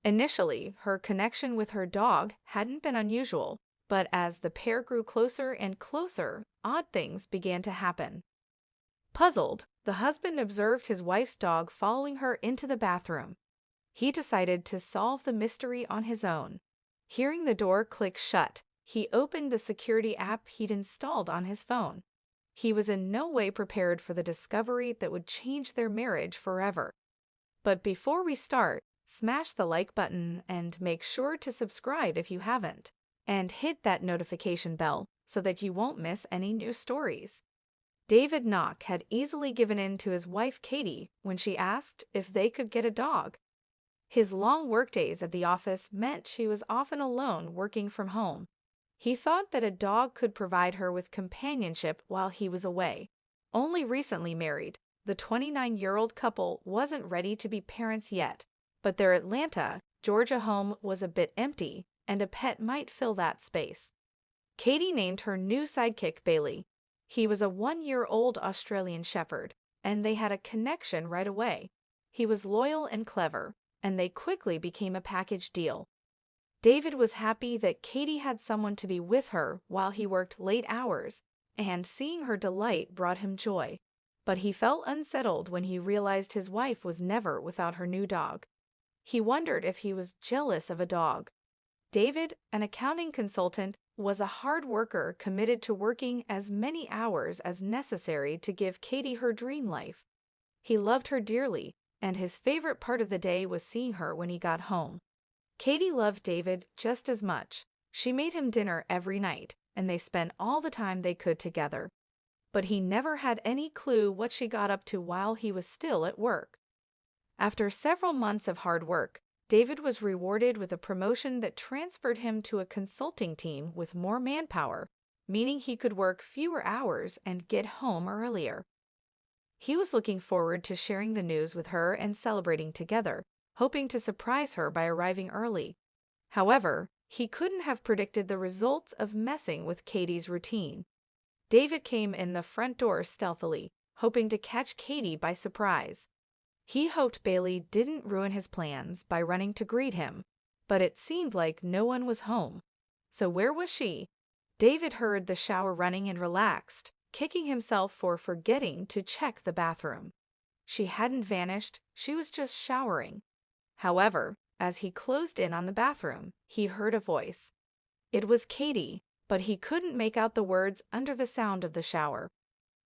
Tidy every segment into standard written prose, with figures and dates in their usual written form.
Initially, her connection with her dog hadn't been unusual, but as the pair grew closer and closer, odd things began to happen. Puzzled, the husband observed his wife's dog following her into the bathroom. He decided to solve the mystery on his own. Hearing the door click shut, he opened the security app he'd installed on his phone. He was in no way prepared for the discovery that would change their marriage forever. But before we start, smash the like button and make sure to subscribe if you haven't. And hit that notification bell so that you won't miss any new stories. David Knock had easily given in to his wife Katie when she asked if they could get a dog. His long workdays at the office meant she was often alone working from home. He thought that a dog could provide her with companionship while he was away. Only recently married, the 29-year-old couple wasn't ready to be parents yet, but their Atlanta, Georgia home was a bit empty, and a pet might fill that space. Katie named her new sidekick Bailey. He was a 1-year-old Australian Shepherd, and they had a connection right away. He was loyal and clever, and they quickly became a package deal. David was happy that Katie had someone to be with her while he worked late hours, and seeing her delight brought him joy. But he felt unsettled when he realized his wife was never without her new dog. He wondered if he was jealous of a dog. David, an accounting consultant, was a hard worker committed to working as many hours as necessary to give Katie her dream life. He loved her dearly, and his favorite part of the day was seeing her when he got home. Katie loved David just as much. She made him dinner every night, and they spent all the time they could together. But he never had any clue what she got up to while he was still at work. After several months of hard work, David was rewarded with a promotion that transferred him to a consulting team with more manpower, meaning he could work fewer hours and get home earlier. He was looking forward to sharing the news with her and celebrating together, hoping to surprise her by arriving early. However, he couldn't have predicted the results of messing with Katie's routine. David came in the front door stealthily, hoping to catch Katie by surprise. He hoped Bailey didn't ruin his plans by running to greet him, but it seemed like no one was home. So where was she? David heard the shower running and relaxed, kicking himself for forgetting to check the bathroom. She hadn't vanished, she was just showering. However, as he closed in on the bathroom, he heard a voice. It was Katie, but he couldn't make out the words under the sound of the shower.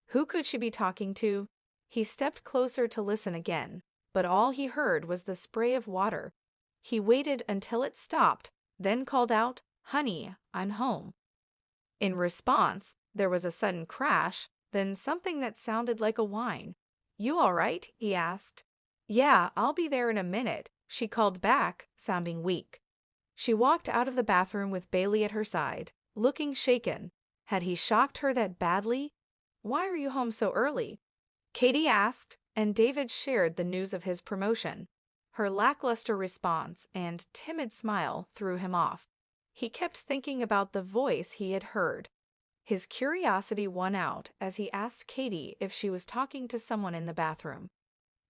Who could she be talking to? He stepped closer to listen again, but all he heard was the spray of water. He waited until it stopped, then called out, "Honey, I'm home." In response, there was a sudden crash, then something that sounded like a whine. "You all right?" he asked. "Yeah, I'll be there in a minute," she called back, sounding weak. She walked out of the bathroom with Bailey at her side, looking shaken. Had he shocked her that badly? "Why are you home so early?" Katie asked, and David shared the news of his promotion. Her lackluster response and timid smile threw him off. He kept thinking about the voice he had heard. His curiosity won out as he asked Katie if she was talking to someone in the bathroom.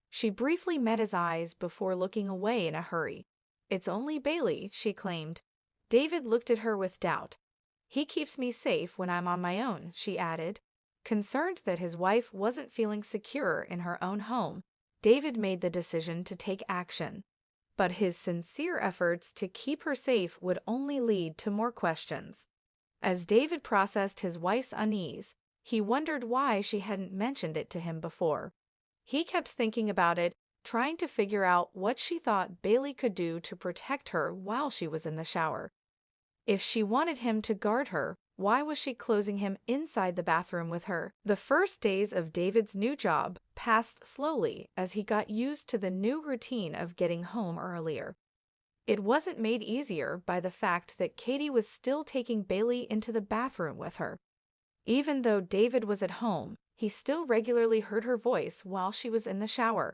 She briefly met his eyes before looking away in a hurry. "It's only Bailey," she claimed. David looked at her with doubt. "He keeps me safe when I'm on my own," she added. Concerned that his wife wasn't feeling secure in her own home, David made the decision to take action. But his sincere efforts to keep her safe would only lead to more questions. As David processed his wife's unease, he wondered why she hadn't mentioned it to him before. He kept thinking about it, trying to figure out what she thought Bailey could do to protect her while she was in the shower. If she wanted him to guard her, why was she closing him inside the bathroom with her? The first days of David's new job passed slowly as he got used to the new routine of getting home earlier. It wasn't made easier by the fact that Katie was still taking Bailey into the bathroom with her. Even though David was at home, he still regularly heard her voice while she was in the shower.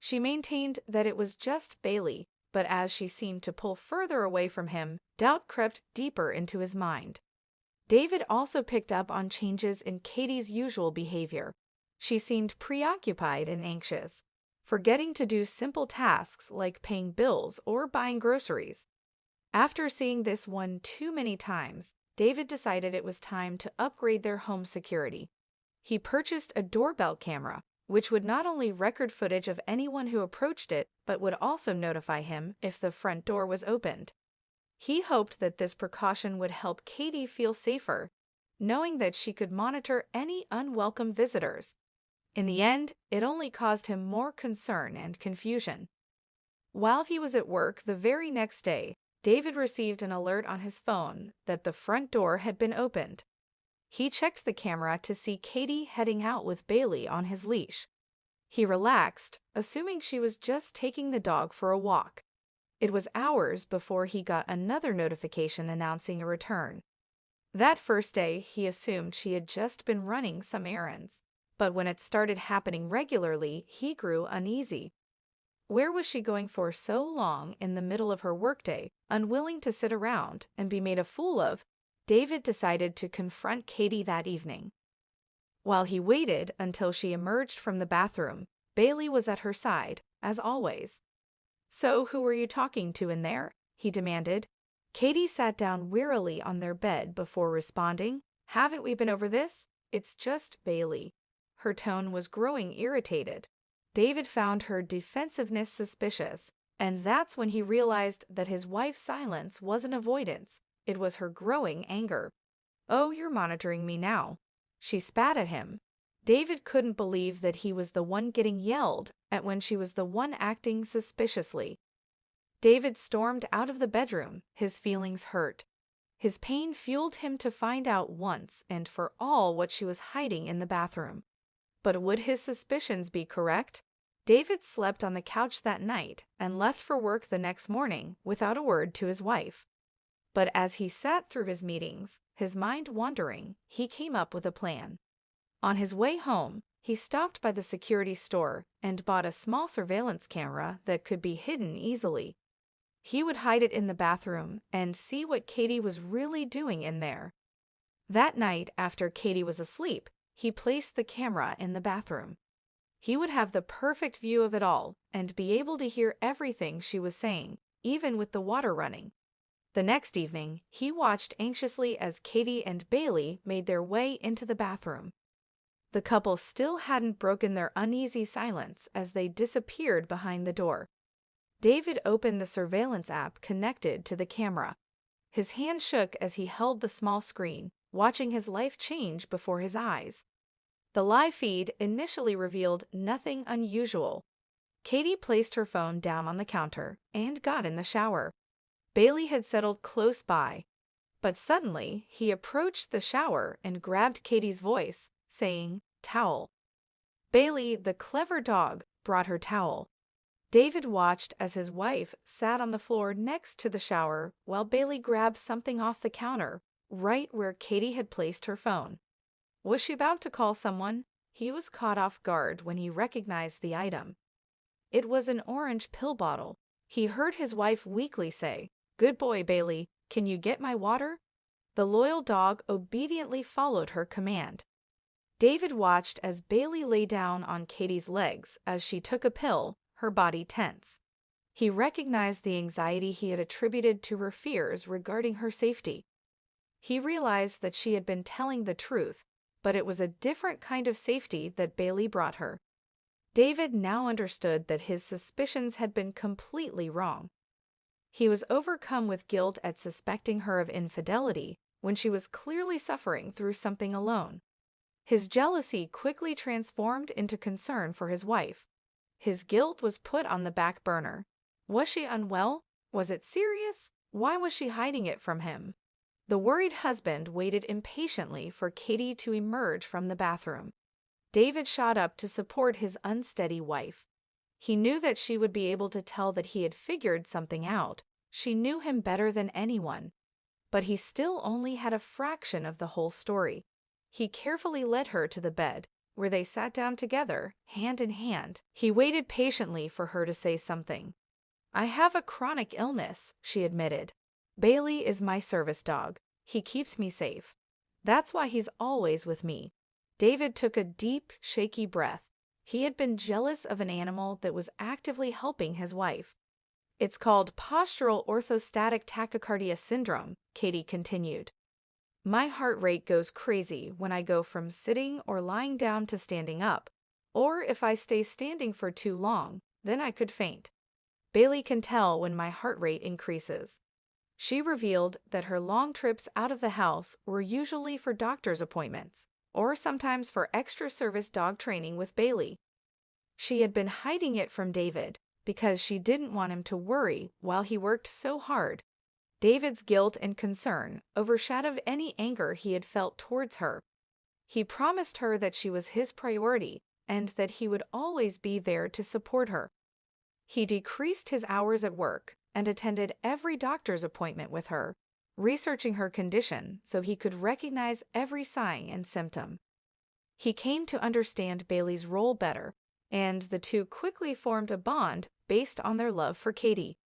She maintained that it was just Bailey, but as she seemed to pull further away from him, doubt crept deeper into his mind. David also picked up on changes in Katie's usual behavior. She seemed preoccupied and anxious. forgetting to do simple tasks like paying bills or buying groceries. After seeing this one too many times, David decided it was time to upgrade their home security. He purchased a doorbell camera, which would not only record footage of anyone who approached it, but would also notify him if the front door was opened. He hoped that this precaution would help Katie feel safer, knowing that she could monitor any unwelcome visitors. In the end, it only caused him more concern and confusion. While he was at work the very next day, David received an alert on his phone that the front door had been opened. He checked the camera to see Katie heading out with Bailey on his leash. He relaxed, assuming she was just taking the dog for a walk. It was hours before he got another notification announcing a return. That first day, he assumed she had just been running some errands. But when it started happening regularly, he grew uneasy. Where was she going for so long in the middle of her workday, unwilling to sit around and be made a fool of? David decided to confront Katie that evening. While he waited until she emerged from the bathroom, Bailey was at her side, as always. "So who were you talking to in there?" he demanded. Katie sat down wearily on their bed before responding. "Haven't we been over this? It's just Bailey." Her tone was growing irritated. David found her defensiveness suspicious, and that's when he realized that his wife's silence wasn't avoidance. It was her growing anger. "Oh, you're monitoring me now." She spat at him. David couldn't believe that he was the one getting yelled at when she was the one acting suspiciously. David stormed out of the bedroom, his feelings hurt. His pain fueled him to find out once and for all what she was hiding in the bathroom. But would his suspicions be correct? David slept on the couch that night and left for work the next morning without a word to his wife. But as he sat through his meetings, his mind wandering, he came up with a plan. On his way home, he stopped by the security store and bought a small surveillance camera that could be hidden easily. He would hide it in the bathroom and see what Katie was really doing in there. That night, after Katie was asleep, he placed the camera in the bathroom. He would have the perfect view of it all and be able to hear everything she was saying, even with the water running. The next evening, he watched anxiously as Katie and Bailey made their way into the bathroom. The couple still hadn't broken their uneasy silence as they disappeared behind the door. David opened the surveillance app connected to the camera. His hand shook as he held the small screen, watching his life change before his eyes. The live feed initially revealed nothing unusual. Katie placed her phone down on the counter and got in the shower. Bailey had settled close by, but suddenly he approached the shower and grabbed Katie's voice, saying, "Towel." Bailey, the clever dog, brought her towel. David watched as his wife sat on the floor next to the shower while Bailey grabbed something off the counter, right where Katie had placed her phone. Was she about to call someone? He was caught off guard when he recognized the item. It was an orange pill bottle. He heard his wife weakly say, "Good boy, Bailey. Can you get my water?" The loyal dog obediently followed her command. David watched as Bailey lay down on Katie's legs as she took a pill, her body tense. He recognized the anxiety he had attributed to her fears regarding her safety. He realized that she had been telling the truth, but it was a different kind of safety that Bailey brought her. David now understood that his suspicions had been completely wrong. He was overcome with guilt at suspecting her of infidelity when she was clearly suffering through something alone. His jealousy quickly transformed into concern for his wife. His guilt was put on the back burner. Was she unwell? Was it serious? Why was she hiding it from him? The worried husband waited impatiently for Katie to emerge from the bathroom. David shot up to support his unsteady wife. He knew that she would be able to tell that he had figured something out. She knew him better than anyone. But he still only had a fraction of the whole story. He carefully led her to the bed, where they sat down together, hand in hand. He waited patiently for her to say something. "I have a chronic illness," she admitted. "Bailey is my service dog. He keeps me safe. That's why he's always with me." David took a deep, shaky breath. He had been jealous of an animal that was actively helping his wife. It's called postural orthostatic tachycardia syndrome, Katie continued. My heart rate goes crazy when I go from sitting or lying down to standing up, or if I stay standing for too long, then I could faint. Bailey can tell when my heart rate increases. She revealed that her long trips out of the house were usually for doctor's appointments, or sometimes for extra service dog training with Bailey. She had been hiding it from David because she didn't want him to worry while he worked so hard. David's guilt and concern overshadowed any anger he had felt towards her. He promised her that she was his priority and that he would always be there to support her. He decreased his hours at work and attended every doctor's appointment with her, researching her condition so he could recognize every sign and symptom. He came to understand Bailey's role better, and the two quickly formed a bond based on their love for Katie.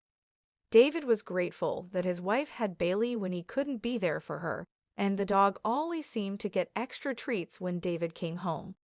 David was grateful that his wife had Bailey when he couldn't be there for her, and the dog always seemed to get extra treats when David came home.